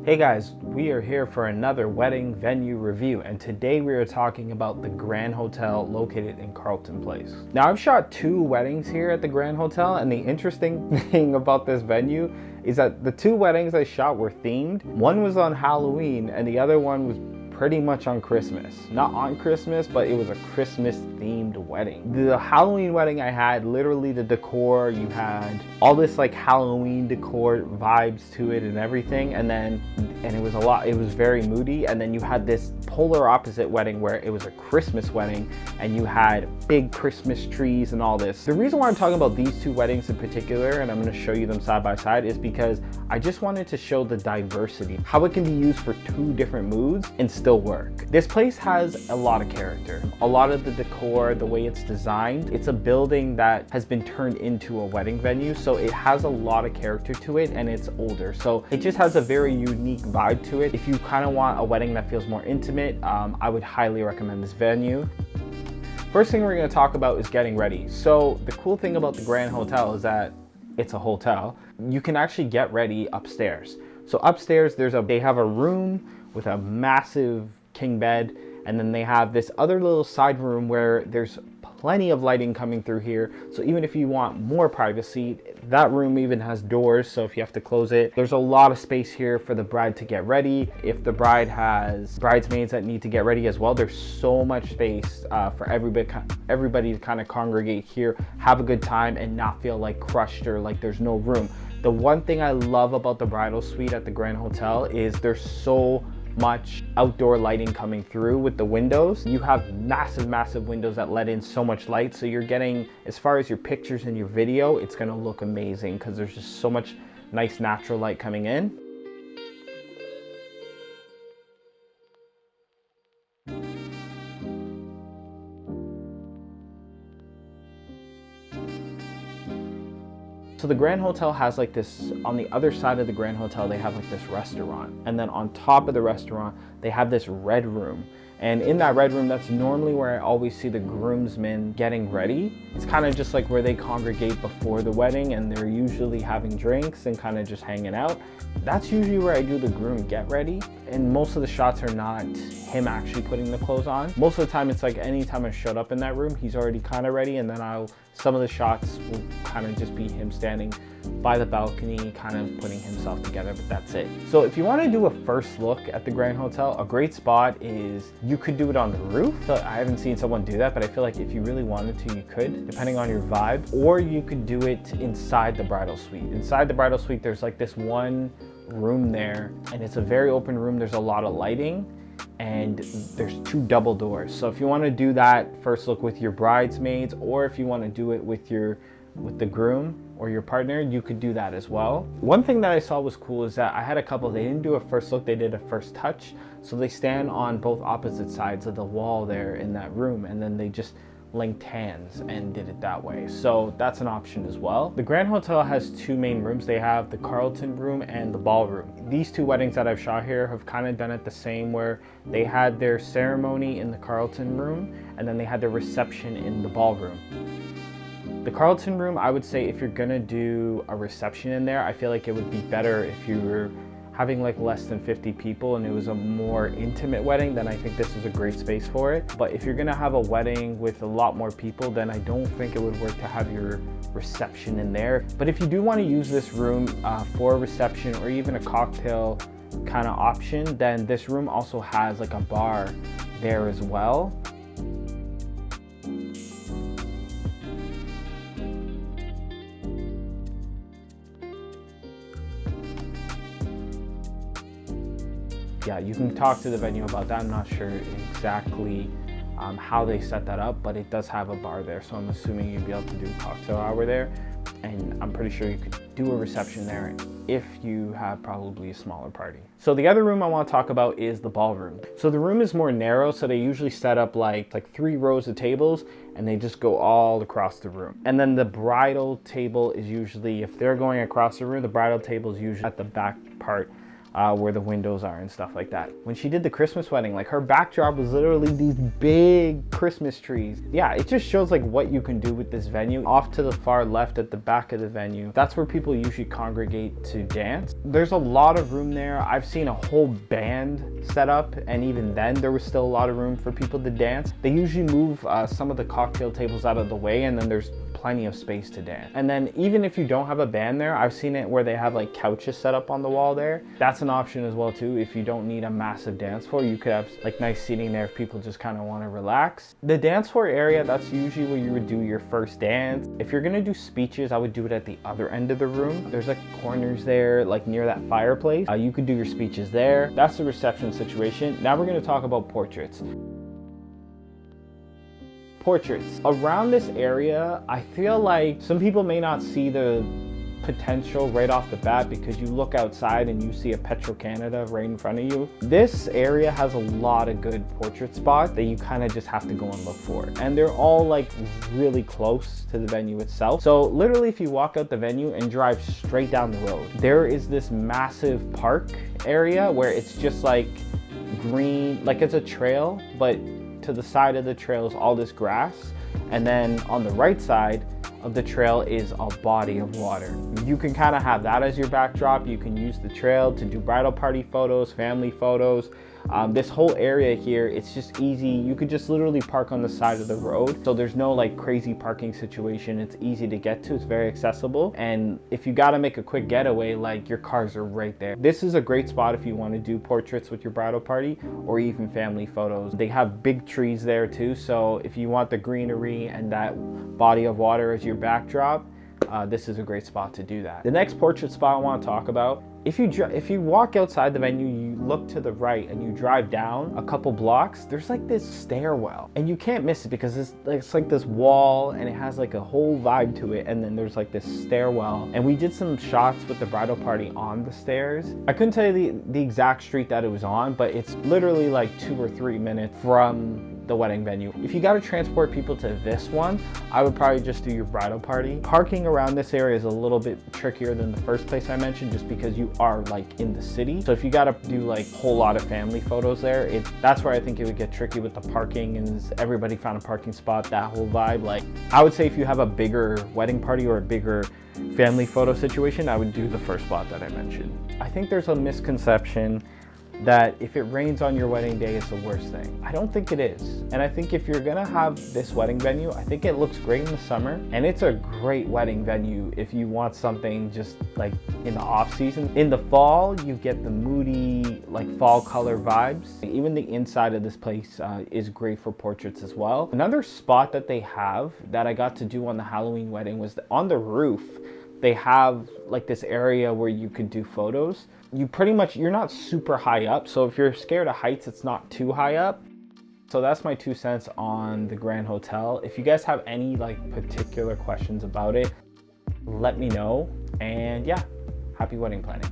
Hey guys, we are here for another wedding venue review, and today we are talking about the Grand Hotel located in Carlton Place. Now, I've shot 2 weddings here at the Grand Hotel, and the interesting thing about this venue is that the 2 weddings I shot were themed. One was on Halloween and the other one was pretty much on Christmas. Not on Christmas, but it was a Christmas themed wedding. The Halloween wedding I had, literally the decor, you had all this like Halloween decor vibes to it and everything, and it was very moody. And then you had this polar opposite wedding where it was a Christmas wedding and you had big Christmas trees and all this. The reason why I'm talking about these 2 weddings in particular, and I'm going to show you them side by side, is because I just wanted to show the diversity, how it can be used for 2 different moods and still work. This place has a lot of character. A lot of the decor, the way it's designed, it's a building that has been turned into a wedding venue, so it has a lot of character to it, and it's older, so it just has a very unique vibe to it. If you kind of want a wedding that feels more intimate, I would highly recommend this venue. First thing we're going to talk about is getting ready. So the cool thing about the Grand Hotel is that it's a hotel. You can actually get ready upstairs. So upstairs they have a room with a massive king bed, and then they have this other little side room where there's plenty of lighting coming through here. So even if you want more privacy, that room even has doors, so if you have to close it, there's a lot of space here for the bride to get ready. If the bride has bridesmaids that need to get ready as well, there's so much space for everybody to kind of congregate here, have a good time, and not feel like crushed or like there's no room. The one thing I love about the bridal suite at the Grand Hotel is there's so much outdoor lighting coming through with the windows. You have massive windows that let in so much light, so you're getting, as far as your pictures and your video, it's going to look amazing because there's just so much nice natural light coming in. So the Grand Hotel has like this, on the other side of the Grand Hotel, they have like this restaurant. And then on top of the restaurant, they have this red room. And in that red room, that's normally where I always see the groomsmen getting ready. It's kind of just like where they congregate before the wedding, and they're usually having drinks and kind of just hanging out. That's usually where I do the groom get ready. And most of the shots are not him actually putting the clothes on. Most of the time, it's like anytime I showed up in that room, he's already kind of ready, and then some of the shots will kind of just be him standing by the balcony, kind of putting himself together, but that's it. So if you want to do a first look at the Grand Hotel, a great spot is you could do it on the roof. So I haven't seen someone do that, but I feel like if you really wanted to, you could, depending on your vibe. Or you could do it inside the bridal suite. Inside the bridal suite, there's like this one room there, and it's a very open room. There's a lot of lighting, and there's 2 double doors. So if you want to do that first look with your bridesmaids, or if you want to do it with the groom or your partner, you could do that as well. One thing that I saw was cool is that I had a couple, they didn't do a first look, they did a first touch. So they stand on both opposite sides of the wall there in that room, and then they just linked hands and did it that way. So that's an option as well. The Grand Hotel has 2 main rooms. They have the Carlton room and the ballroom. These 2 weddings that I've shot here have kind of done it the same, where they had their ceremony in the Carlton room and then they had their reception in the ballroom. The Carlton room, I would say if you're gonna do a reception in there, I feel like it would be better if you were having like less than 50 people and it was a more intimate wedding, then I think this is a great space for it. But if you're gonna have a wedding with a lot more people, then I don't think it would work to have your reception in there. But if you do want to use this room for a reception or even a cocktail kind of option, then this room also has like a bar there as well. Yeah, you can talk to the venue about that. I'm not sure exactly how they set that up, but it does have a bar there, so I'm assuming you'd be able to do a cocktail hour there, and I'm pretty sure you could do a reception there if you have probably a smaller party. So the other room I want to talk about is the ballroom. So the room is more narrow, so they usually set up like 3 rows of tables, and they just go all across the room. And then the bridal table is usually, if they're going across the room, the bridal table is usually at the back part where the windows are and stuff like that. When she did the Christmas wedding, like her backdrop was literally these big Christmas trees. Yeah, it just shows like what you can do with this venue. Off to the far left at the back of the venue, that's where people usually congregate to dance. There's a lot of room there. I've seen a whole band set up, and even then there was still a lot of room for people to dance. They usually move some of the cocktail tables out of the way, and then there's plenty of space to dance. And then even if you don't have a band there, I've seen it where they have like couches set up on the wall there. That's an option as well too. If you don't need a massive dance floor, you could have like nice seating there if people just kind of want to relax. The dance floor area, that's usually where you would do your first dance. If you're gonna do speeches, I would do it at the other end of the room. There's like corners there, like near that fireplace. You could do your speeches there. That's the reception situation. Now we're gonna talk about portraits. Portraits. Around this area, I feel like some people may not see the potential right off the bat because you look outside and you see a Petro-Canada right in front of you. This area has a lot of good portrait spots that you kind of just have to go and look for. And they're all like really close to the venue itself. So literally if you walk out the venue and drive straight down the road, there is this massive park area where it's just like green, like it's a trail, but to the side of the trail is all this grass, and then on the right side of the trail is a body of water. You can kind of have that as your backdrop. You can use the trail to do bridal party photos, family photos. This whole area here, it's just easy. You could just literally park on the side of the road. So there's no like crazy parking situation. It's easy to get to, it's very accessible. And if you gotta make a quick getaway, like your cars are right there. This is a great spot if you wanna do portraits with your bridal party or even family photos. They have big trees there too. So if you want the greenery and that body of water as your backdrop, this is a great spot to do that. The next portrait spot I want to talk about, if you walk outside the venue, you look to the right and you drive down a couple blocks, there's like this stairwell and you can't miss it because it's like this wall and it has like a whole vibe to it, and then there's like this stairwell, and we did some shots with the bridal party on the stairs. I couldn't tell you the exact street that it was on, but it's literally like 2 or 3 minutes from the wedding venue. If you got to transport people to this one, I would probably just do your bridal party. Parking around this area is a little bit trickier than the first place I mentioned, just because you are like in the city. So if you got to do like a whole lot of family photos there, that's where I think it would get tricky with the parking, and everybody found a parking spot, that whole vibe. Like I would say if you have a bigger wedding party or a bigger family photo situation, I would do the first spot that I mentioned. I think there's a misconception that if it rains on your wedding day, it's the worst thing. I don't think it is. And I think if you're gonna have this wedding venue, I think it looks great in the summer, and it's a great wedding venue if you want something just like in the off season. In the fall, you get the moody, like fall color vibes. Even the inside of this place is great for portraits as well. Another spot that they have that I got to do on the Halloween wedding was on the roof. They have like this area where you could do photos. You're not super high up, so if you're scared of heights, it's not too high up. So that's my 2 cents on the Grand Hotel. If you guys have any like particular questions about it, let me know. And yeah, happy wedding planning.